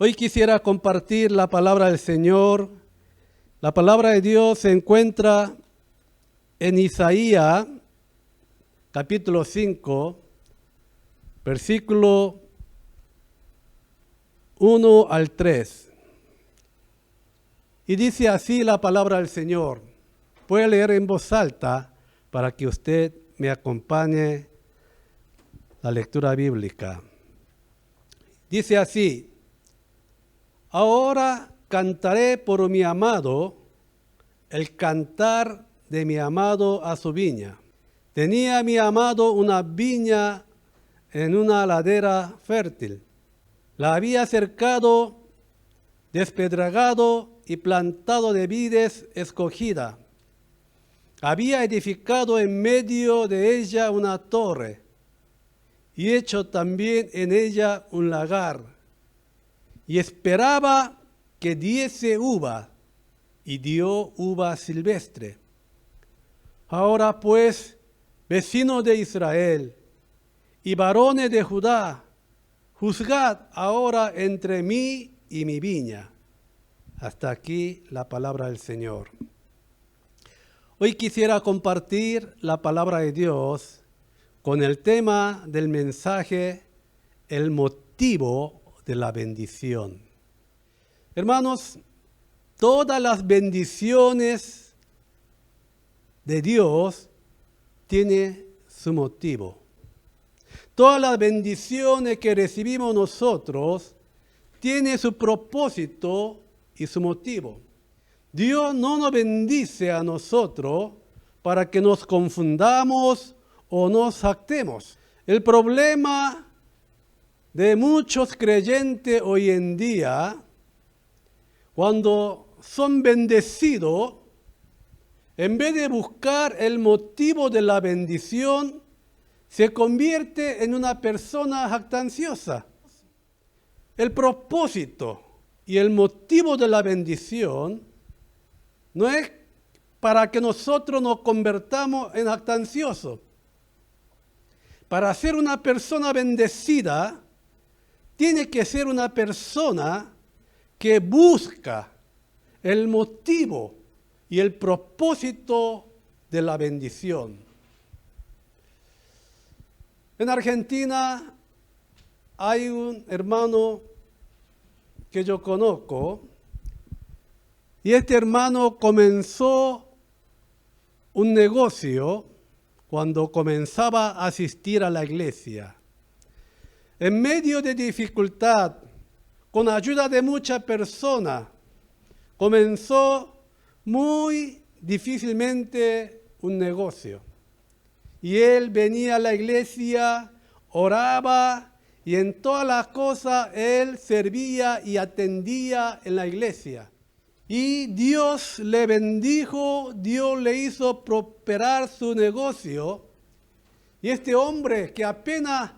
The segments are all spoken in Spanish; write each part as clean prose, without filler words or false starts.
Hoy quisiera compartir la palabra del Señor. La palabra de Dios se encuentra en Isaías, capítulo 5, versículo 1 al 3. Y dice así la palabra del Señor. Voy a leer en voz alta para que usted me acompañe la lectura bíblica. Dice así: ahora cantaré por mi amado, el cantar de mi amado a su viña. Tenía mi amado una viña en una ladera fértil. La había cercado, despedragado y plantado de vides escogida. Había edificado en medio de ella una torre y hecho también en ella un lagar. Y esperaba que diese uva, y dio uva silvestre. Ahora pues, vecinos de Israel y varones de Judá, juzgad ahora entre mí y mi viña. Hasta aquí la palabra del Señor. Hoy quisiera compartir la palabra de Dios con el tema del mensaje, el motivo de la bendición. Hermanos, todas las bendiciones de Dios tienen su motivo. Todas las bendiciones que recibimos nosotros tienen su propósito y su motivo. Dios no nos bendice a nosotros para que nos confundamos o nos jactemos. El problema de muchos creyentes hoy en día, cuando son bendecidos, en vez de buscar el motivo de la bendición, se convierte en una persona jactanciosa. El propósito y el motivo de la bendición no es para que nosotros nos convertamos en jactanciosos. Para ser una persona bendecida, tiene que ser una persona que busca el motivo y el propósito de la bendición. En Argentina hay un hermano que yo conozco, y este hermano comenzó un negocio cuando comenzaba a asistir a la iglesia. En medio de dificultad, con ayuda de muchas personas, comenzó muy difícilmente un negocio. Y él venía a la iglesia, oraba, y en todas las cosas él servía y atendía en la iglesia. Y Dios le bendijo, Dios le hizo prosperar su negocio. Y este hombre que apenas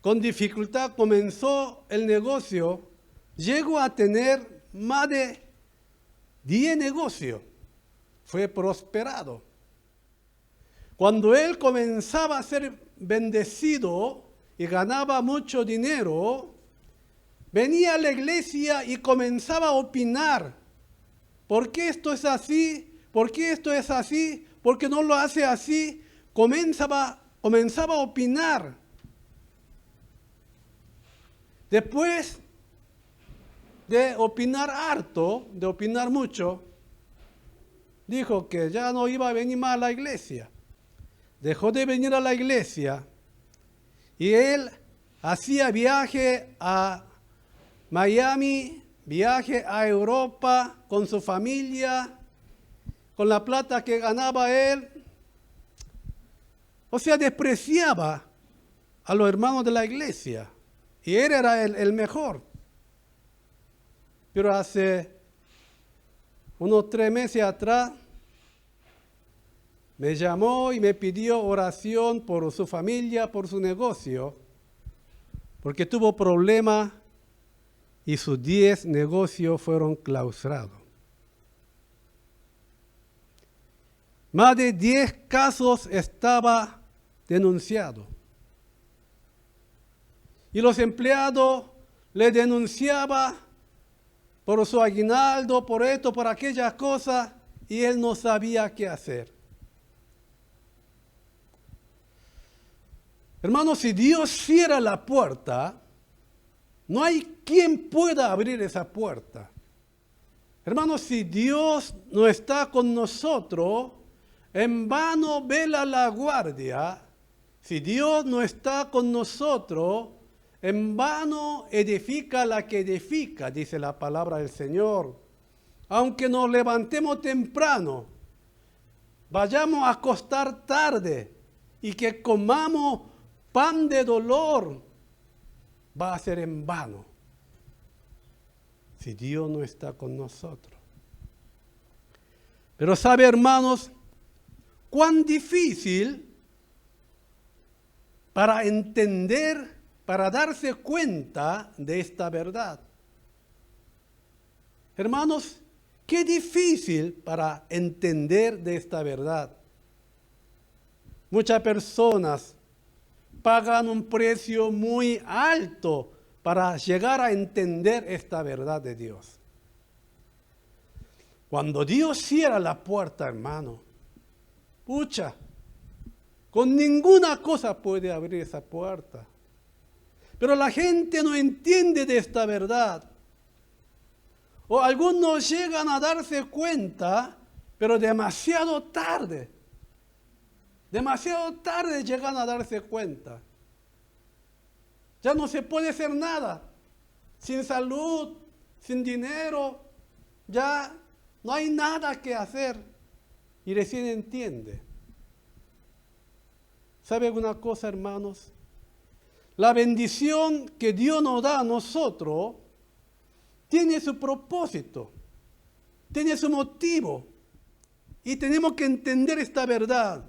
con dificultad comenzó el negocio, llegó a tener más de 10 negocios. Fue prosperado. Cuando él comenzaba a ser bendecido y ganaba mucho dinero, venía a la iglesia y comenzaba a opinar. ¿Por qué esto es así? ¿Por qué esto es así? ¿Por qué no lo hace así? Comenzaba a opinar. Después de opinar harto, de opinar mucho, dijo que ya no iba a venir más a la iglesia. Dejó de venir a la iglesia y él hacía viaje a Miami, viaje a Europa con su familia, con la plata que ganaba él. O sea, despreciaba a los hermanos de la iglesia. Y él era el mejor. Pero hace unos 3 meses atrás, me llamó y me pidió oración por su familia, por su negocio, porque tuvo problemas y sus 10 negocios fueron clausurados. Más de 10 casos estaba denunciado. Y los empleados le denunciaban por su aguinaldo, por esto, por aquellas cosas, y él no sabía qué hacer. Hermanos, si Dios cierra la puerta, no hay quien pueda abrir esa puerta. Hermanos, si Dios no está con nosotros, en vano vela la guardia. Si Dios no está con nosotros, en vano edifica la que edifica, dice la palabra del Señor. Aunque nos levantemos temprano, vayamos a acostar tarde y que comamos pan de dolor, va a ser en vano si Dios no está con nosotros. Pero sabe, hermanos, cuán difícil para entender, para darse cuenta de esta verdad. Hermanos, qué difícil para entender de esta verdad. Muchas personas pagan un precio muy alto para llegar a entender esta verdad de Dios. Cuando Dios cierra la puerta, hermano, pucha, con ninguna cosa puede abrir esa puerta. Pero la gente no entiende de esta verdad. O algunos llegan a darse cuenta, pero demasiado tarde. Demasiado tarde llegan a darse cuenta. Ya no se puede hacer nada. Sin salud, sin dinero, ya no hay nada que hacer. Y recién entiende. ¿Sabe alguna cosa, hermanos? La bendición que Dios nos da a nosotros tiene su propósito, tiene su motivo. Y tenemos que entender esta verdad.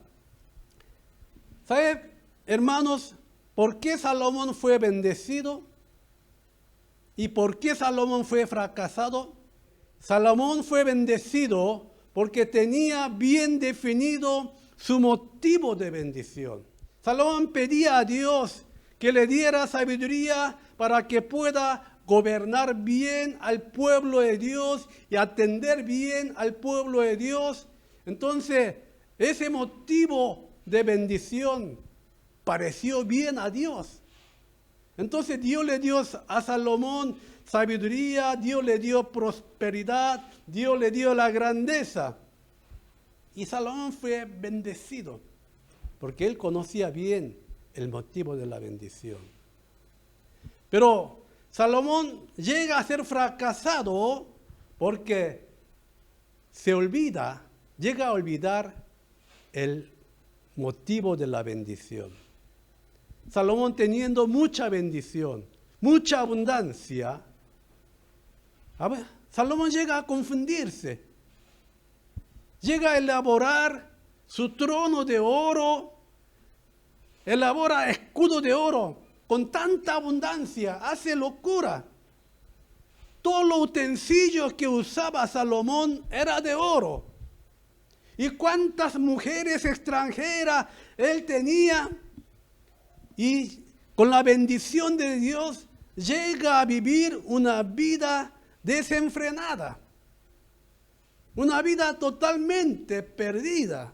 ¿Sabe, hermanos, por qué Salomón fue bendecido? ¿Y por qué Salomón fue fracasado? Salomón fue bendecido porque tenía bien definido su motivo de bendición. Salomón pedía a Dios que le diera sabiduría para que pueda gobernar bien al pueblo de Dios y atender bien al pueblo de Dios. Entonces, ese motivo de bendición pareció bien a Dios. Entonces Dios le dio a Salomón sabiduría, Dios le dio prosperidad, Dios le dio la grandeza. Y Salomón fue bendecido porque él conocía bien el motivo de la bendición. Pero Salomón llega a ser fracasado porque llega a olvidar el motivo de la bendición. Salomón, teniendo mucha bendición, mucha abundancia, Salomón llega a confundirse. Llega a elaborar su trono de oro, elabora escudo de oro con tanta abundancia, hace locura. Todos los utensilios que usaba Salomón eran de oro. Y cuántas mujeres extranjeras él tenía. Y con la bendición de Dios llega a vivir una vida desenfrenada. Una vida totalmente perdida.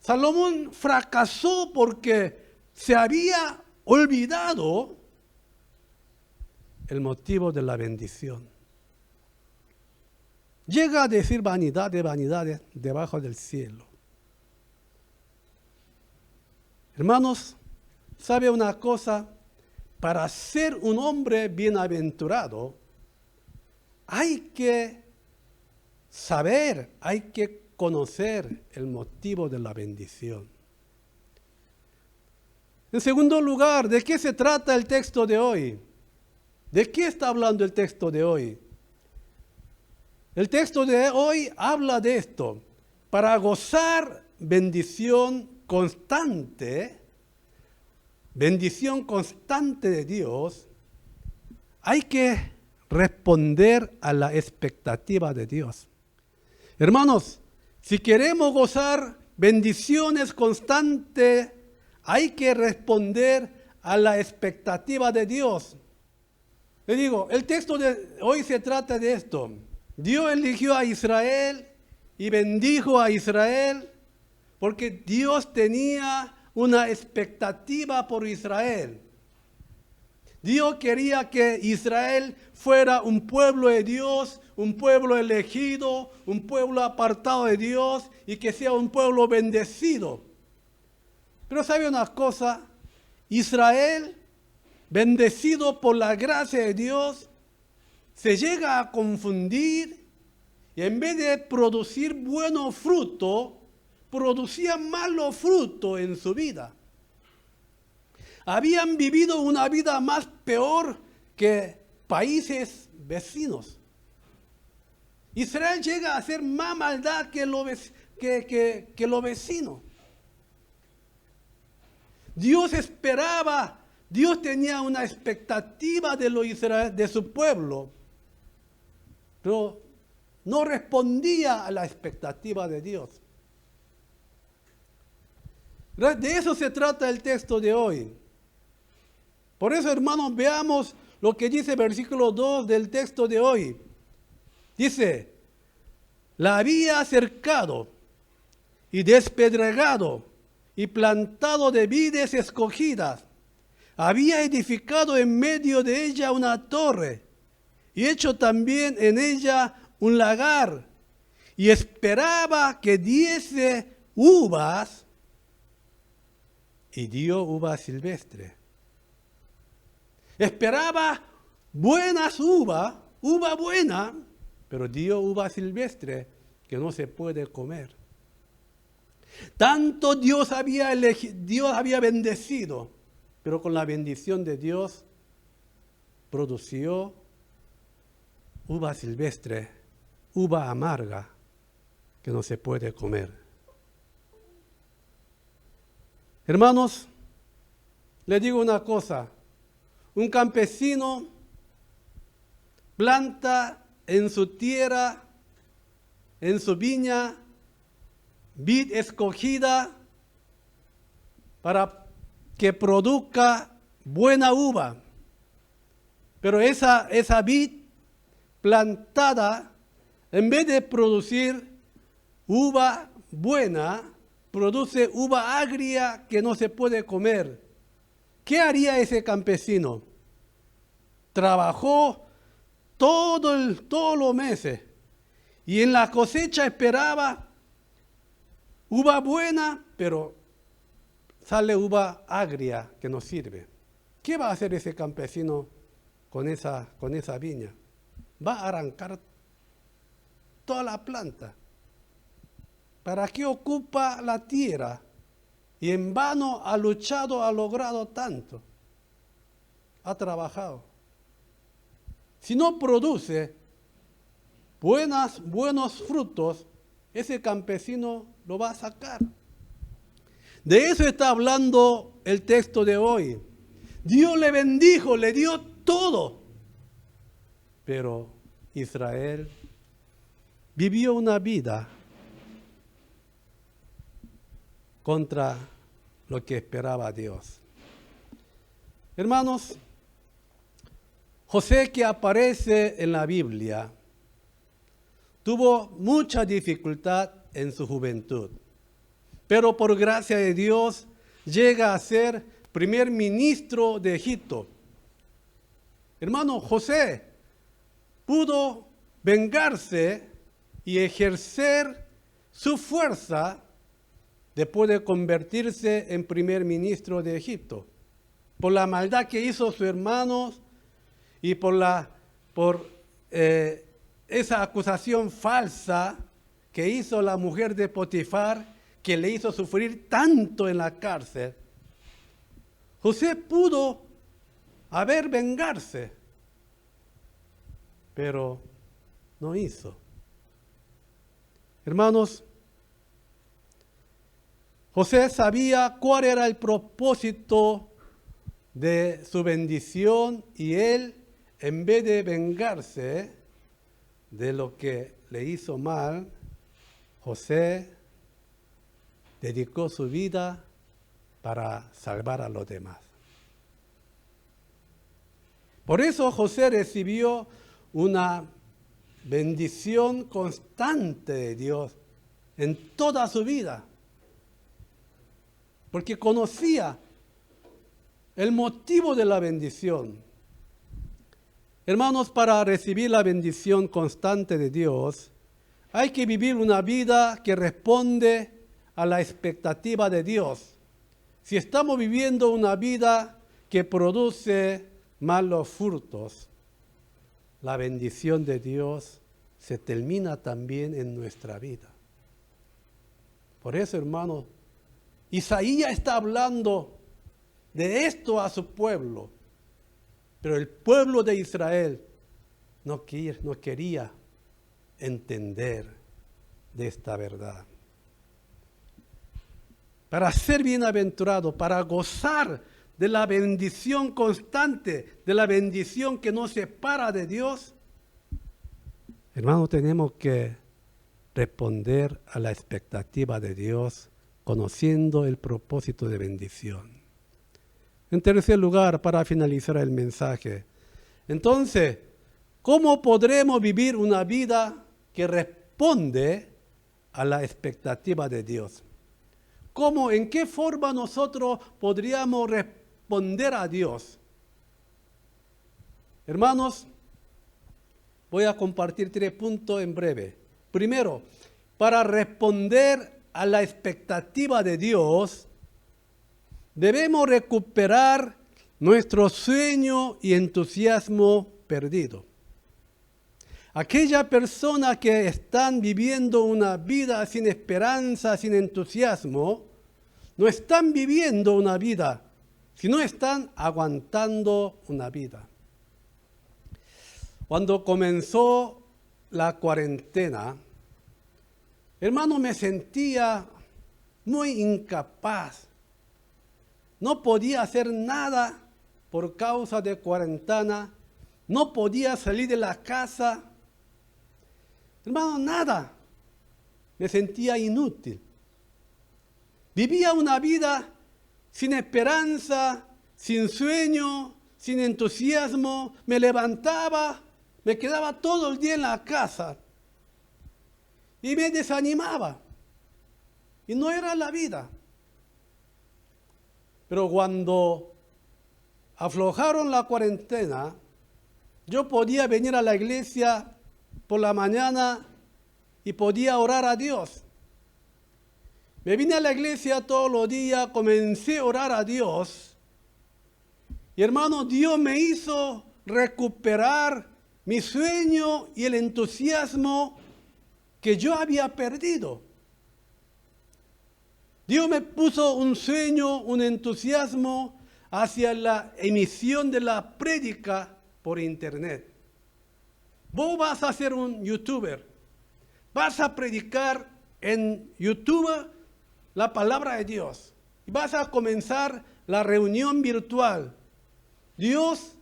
Salomón fracasó porque se había olvidado el motivo de la bendición. Llega a decir vanidad de vanidades debajo del cielo. Hermanos, ¿sabe una cosa? Para ser un hombre bienaventurado, hay que saber, hay que conocer el motivo de la bendición. En segundo lugar, ¿de qué se trata el texto de hoy? ¿De qué está hablando el texto de hoy? El texto de hoy habla de esto. Para gozar bendición constante de Dios, hay que responder a la expectativa de Dios. Hermanos, si queremos gozar bendiciones constantes, hay que responder a la expectativa de Dios. Le digo, el texto de hoy se trata de esto. Dios eligió a Israel y bendijo a Israel porque Dios tenía una expectativa por Israel. Dios quería que Israel fuera un pueblo de Dios, un pueblo elegido, un pueblo apartado de Dios y que sea un pueblo bendecido. Pero ¿sabe una cosa? Israel, bendecido por la gracia de Dios, se llega a confundir y en vez de producir buenos frutos, producía malos frutos en su vida. Habían vivido una vida más peor que países vecinos. Israel llega a hacer más maldad que los vecinos. Dios esperaba, Dios tenía una expectativa de su pueblo, pero no respondía a la expectativa de Dios. De eso se trata el texto de hoy. Por eso, hermanos, veamos lo que dice el versículo 2 del texto de hoy. Dice, la había cercado y despedregado y plantado de vides escogidas. Había edificado en medio de ella una torre y hecho también en ella un lagar y esperaba que diese uvas y dio uva silvestre. Esperaba buenas uvas, uva buena, pero dio uva silvestre que no se puede comer. Tanto Dios había bendecido, pero con la bendición de Dios produció uva silvestre, uva amarga que no se puede comer. Hermanos, les digo una cosa. Un campesino planta en su tierra, en su viña, vid escogida para que produzca buena uva. Pero esa vid plantada, en vez de producir uva buena, produce uva agria que no se puede comer. ¿Qué haría ese campesino? Trabajó todos los meses y en la cosecha esperaba uva buena, pero sale uva agria que no sirve. ¿Qué va a hacer ese campesino con esa viña? Va a arrancar toda la planta. ¿Para qué ocupa la tierra? Y en vano ha luchado, ha logrado tanto. Ha trabajado. Si no produce buenos frutos, ese campesino lo va a sacar. De eso está hablando el texto de hoy. Dios le bendijo, le dio todo. Pero Israel vivió una vida contra lo que esperaba Dios. Hermanos, José, que aparece en la Biblia, tuvo mucha dificultad en su juventud, pero por gracia de Dios llega a ser primer ministro de Egipto. Hermano, José pudo vengarse y ejercer su fuerza después de convertirse en primer ministro de Egipto, por la maldad que hizo sus hermanos y por esa acusación falsa que hizo la mujer de Potifar, que le hizo sufrir tanto en la cárcel. José pudo vengarse, pero no hizo. Hermanos, José sabía cuál era el propósito de su bendición y él, en vez de vengarse de lo que le hizo mal, José dedicó su vida para salvar a los demás. Por eso José recibió una bendición constante de Dios en toda su vida, porque conocía el motivo de la bendición. Hermanos, para recibir la bendición constante de Dios, hay que vivir una vida que responde a la expectativa de Dios. Si estamos viviendo una vida que produce malos frutos, la bendición de Dios se termina también en nuestra vida. Por eso, hermanos, Isaías está hablando de esto a su pueblo, pero el pueblo de Israel no quería entender de esta verdad. Para ser bienaventurado, para gozar de la bendición constante, de la bendición que nos separa de Dios, hermanos, tenemos que responder a la expectativa de Dios, conociendo el propósito de bendición. En tercer lugar, para finalizar el mensaje, entonces, ¿cómo podremos vivir una vida que responde a la expectativa de Dios? ¿Cómo, en qué forma nosotros podríamos responder a Dios? Hermanos, voy a compartir 3 puntos en breve. Primero, para responder a la expectativa de Dios, debemos recuperar nuestro sueño y entusiasmo perdido. Aquellas personas que están viviendo una vida sin esperanza, sin entusiasmo, no están viviendo una vida, sino están aguantando una vida. Cuando comenzó la cuarentena, hermano, me sentía muy incapaz. No podía hacer nada por causa de cuarentena. No podía salir de la casa. Hermano, nada. Me sentía inútil. Vivía una vida sin esperanza, sin sueño, sin entusiasmo. Me levantaba, me quedaba todo el día en la casa y me desanimaba. Y no era la vida. Pero cuando aflojaron la cuarentena, yo podía venir a la iglesia por la mañana y podía orar a Dios. Me vine a la iglesia todos los días, comencé a orar a Dios. Y hermano, Dios me hizo recuperar mi sueño y el entusiasmo que yo había perdido. Dios me puso un sueño, un entusiasmo hacia la emisión de la prédica por internet. Vos vas a ser un youtuber, vas a predicar en YouTube la palabra de Dios y vas a comenzar la reunión virtual. Dios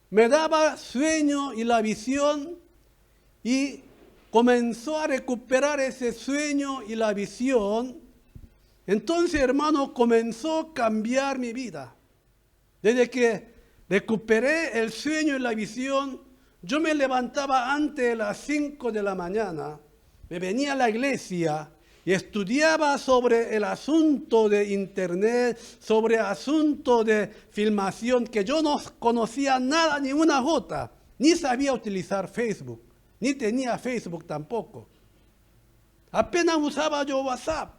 me daba sueño y la visión y comenzó a recuperar ese sueño y la visión. Entonces, hermano, comenzó a cambiar mi vida. Desde que recuperé el sueño y la visión, yo me levantaba antes de las 5 de la mañana, me venía a la iglesia y estudiaba sobre el asunto de internet, sobre el asunto de filmación, que yo no conocía nada, ni una jota, ni sabía utilizar Facebook, ni tenía Facebook tampoco. Apenas usaba yo WhatsApp.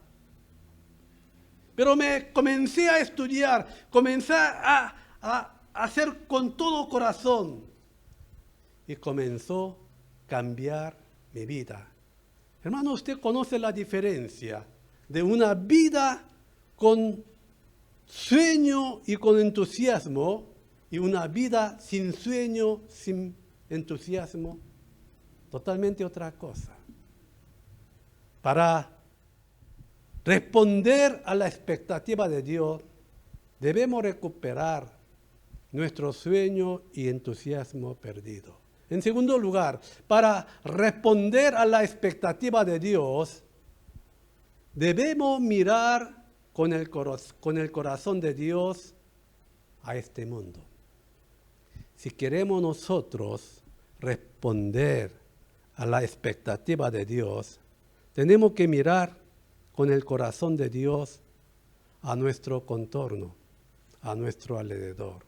Pero me comencé a estudiar, comencé a hacer con todo corazón. Y comenzó a cambiar mi vida. Hermano, usted conoce la diferencia de una vida con sueño y con entusiasmo y una vida sin sueño, sin entusiasmo. Totalmente otra cosa. Para responder a la expectativa de Dios, debemos recuperar nuestro sueño y entusiasmo perdido. En segundo lugar, para responder a la expectativa de Dios, debemos mirar con el corazón de Dios a este mundo. si queremos nosotros responder a la expectativa de Dios, tenemos que mirar con el corazón de Dios a nuestro contorno, a nuestro alrededor.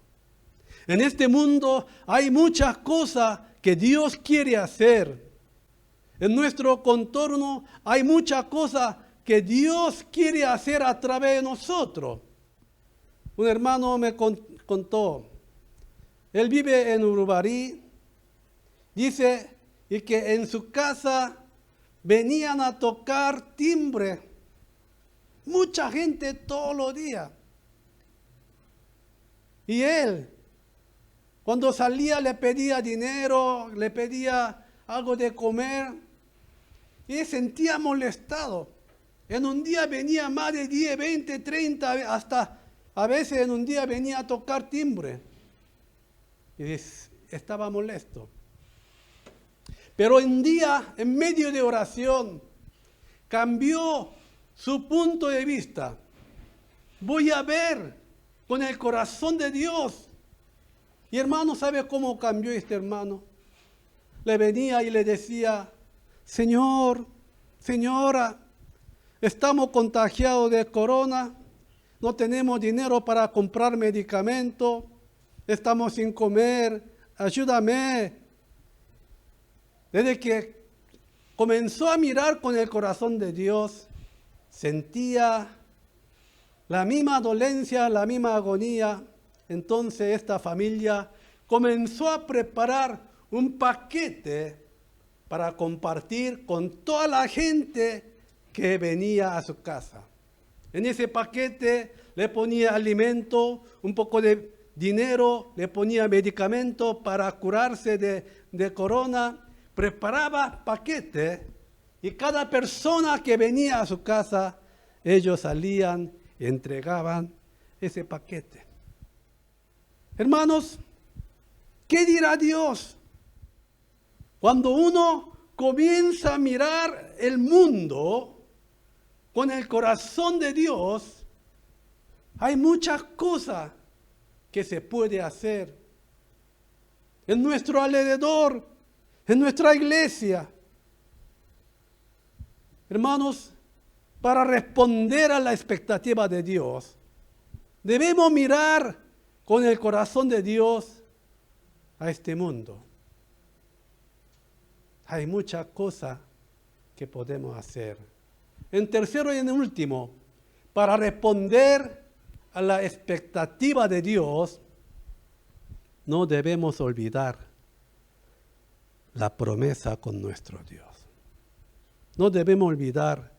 En este mundo hay muchas cosas que Dios quiere hacer. En nuestro contorno hay muchas cosas que Dios quiere hacer a través de nosotros. Un hermano me contó, él vive en Urubarí, dice, y que en su casa venían a tocar timbre mucha gente todos los días. Y él, cuando salía, le pedía dinero, le pedía algo de comer, y él sentía molestado. En un día venía más de 10, 20, 30, hasta a veces en un día venía a tocar timbre. Y estaba molesto. Pero un día, en medio de oración, cambió su punto de vista. Voy a ver con el corazón de Dios. Y hermano, ¿sabe cómo cambió este hermano? Le venía y le decía, Señor, señora, estamos contagiados de corona, no tenemos dinero para comprar medicamentos, estamos sin comer, ayúdame. Desde que comenzó a mirar con el corazón de Dios, sentía la misma dolencia, la misma agonía. Entonces esta familia comenzó a preparar un paquete para compartir con toda la gente que venía a su casa. En ese paquete le ponía alimento, un poco de dinero, le ponía medicamento para curarse de corona. Preparaba paquete y cada persona que venía a su casa, ellos salían y entregaban ese paquete. Hermanos, ¿qué dirá Dios? Cuando uno comienza a mirar el mundo con el corazón de Dios, hay muchas cosas que se puede hacer en nuestro alrededor, en nuestra iglesia. Hermanos, para responder a la expectativa de Dios, debemos mirar con el corazón de Dios a este mundo. Hay muchas cosas que podemos hacer. En tercero y en último, para responder a la expectativa de Dios, no debemos olvidar la promesa con nuestro Dios. No debemos olvidar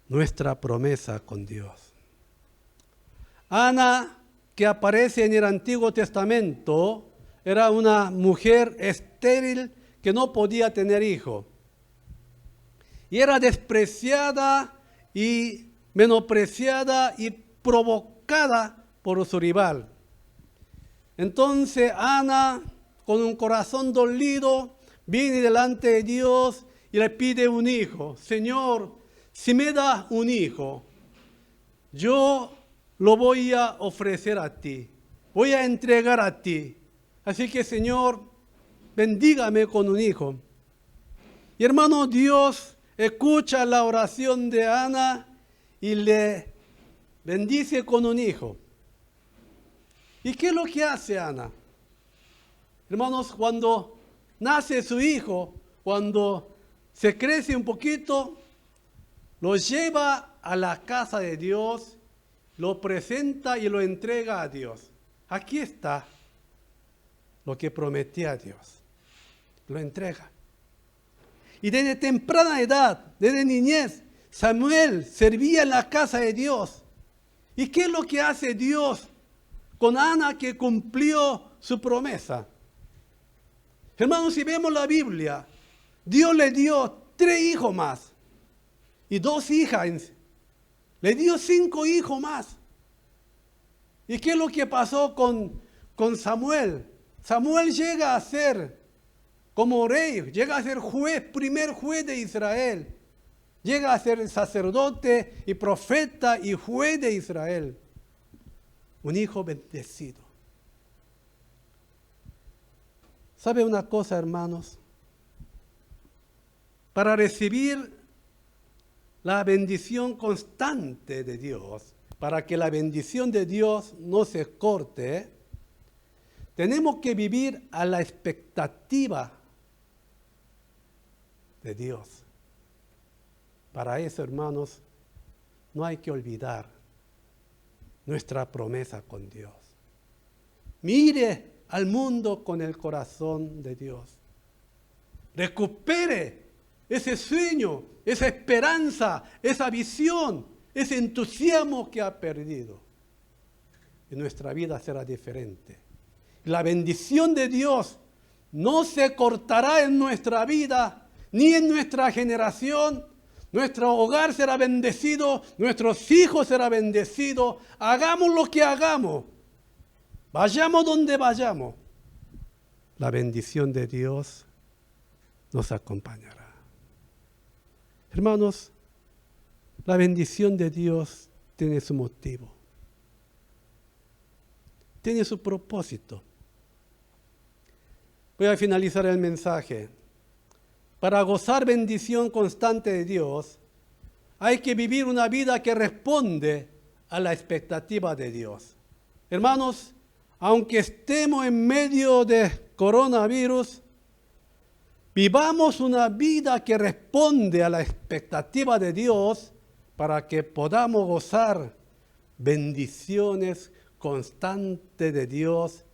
nuestra promesa con Dios. Ana, que aparece en el Antiguo Testamento, era una mujer estéril que no podía tener hijo. Y era despreciada y menospreciada y provocada por su rival. Entonces Ana, con un corazón dolido, viene delante de Dios y le pide un hijo. Señor, si me das un hijo, yo lo voy a ofrecer a ti. Voy a entregar a ti. Así que, Señor, bendígame con un hijo. Y hermano, Dios escucha la oración de Ana y le bendice con un hijo. ¿Y qué es lo que hace Ana? Hermanos, cuando nace su hijo, cuando se crece un poquito, lo lleva a la casa de Dios, lo presenta y lo entrega a Dios. Aquí está lo que prometía a Dios. Lo entrega. Y desde temprana edad, desde niñez, Samuel servía en la casa de Dios. ¿Y qué es lo que hace Dios con Ana, que cumplió su promesa? Hermanos, si vemos la Biblia, Dios le dio 3 hijos más y 2 hijas. Le dio 5 hijos más. ¿Y qué es lo que pasó con Samuel? Samuel llega a ser como rey, llega a ser juez, primer juez de Israel. Llega a ser sacerdote y profeta y juez de Israel. Un hijo bendecido. ¿Sabe una cosa, hermanos? Para recibir la bendición constante de Dios, para que la bendición de Dios no se corte, tenemos que vivir a la expectativa de Dios. Para eso, hermanos, no hay que olvidar nuestra promesa con Dios. Mire al mundo con el corazón de Dios. Recupere ese sueño, esa esperanza, esa visión, ese entusiasmo que ha perdido. Y nuestra vida será diferente. La bendición de Dios no se cortará en nuestra vida, ni en nuestra generación. Nuestro hogar será bendecido, nuestros hijos serán bendecidos. Hagamos lo que hagamos. Vayamos donde vayamos. La bendición de Dios nos acompañará. Hermanos, la bendición de Dios tiene su motivo. Tiene su propósito. Voy a finalizar el mensaje. Para gozar bendición constante de Dios, hay que vivir una vida que responde a la expectativa de Dios. Hermanos, aunque estemos en medio de coronavirus, vivamos una vida que responde a la expectativa de Dios para que podamos gozar bendiciones constantes de Dios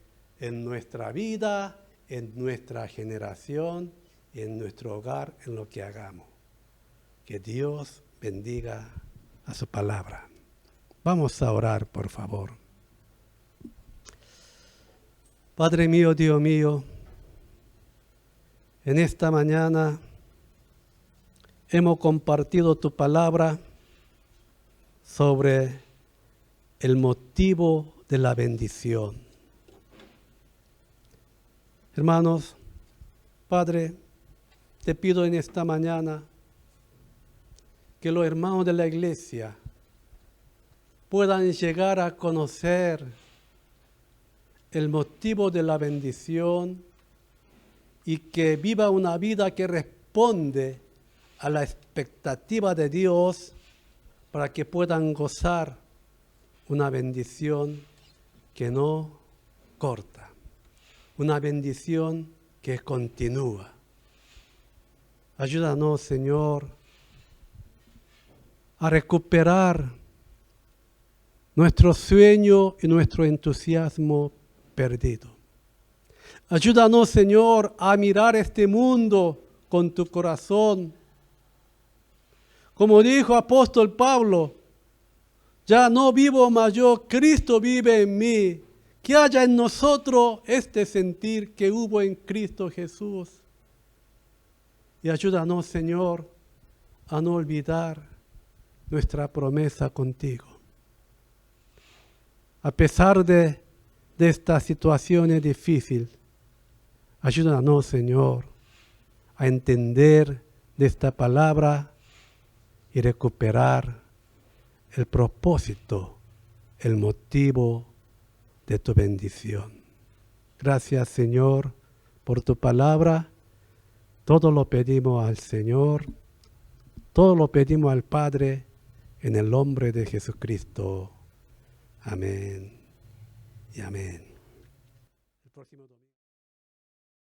en nuestra vida, en nuestra generación, en nuestro hogar, en lo que hagamos. Que Dios bendiga a su palabra. Vamos a orar, por favor. Padre mío, Dios mío, en esta mañana hemos compartido tu palabra sobre el motivo de la bendición. Hermanos, Padre, te pido en esta mañana que los hermanos de la iglesia puedan llegar a conocer el motivo de la bendición y que viva una vida que responde a la expectativa de Dios para que puedan gozar una bendición que no corta, una bendición que continúa. Ayúdanos, Señor, a recuperar nuestro sueño y nuestro entusiasmo perdido. Ayúdanos, Señor, a mirar este mundo con tu corazón. Como dijo apóstol Pablo, ya no vivo más yo, Cristo vive en mí. Que haya en nosotros este sentir que hubo en Cristo Jesús. Y ayúdanos, Señor, a no olvidar nuestra promesa contigo. A pesar de estas situaciones difíciles, ayúdanos, Señor, a entender de esta palabra y recuperar el propósito, el motivo de tu bendición. Gracias, Señor, por tu palabra. Todo lo pedimos al Señor, todo lo pedimos al Padre, en el nombre de Jesucristo. Amén y amén.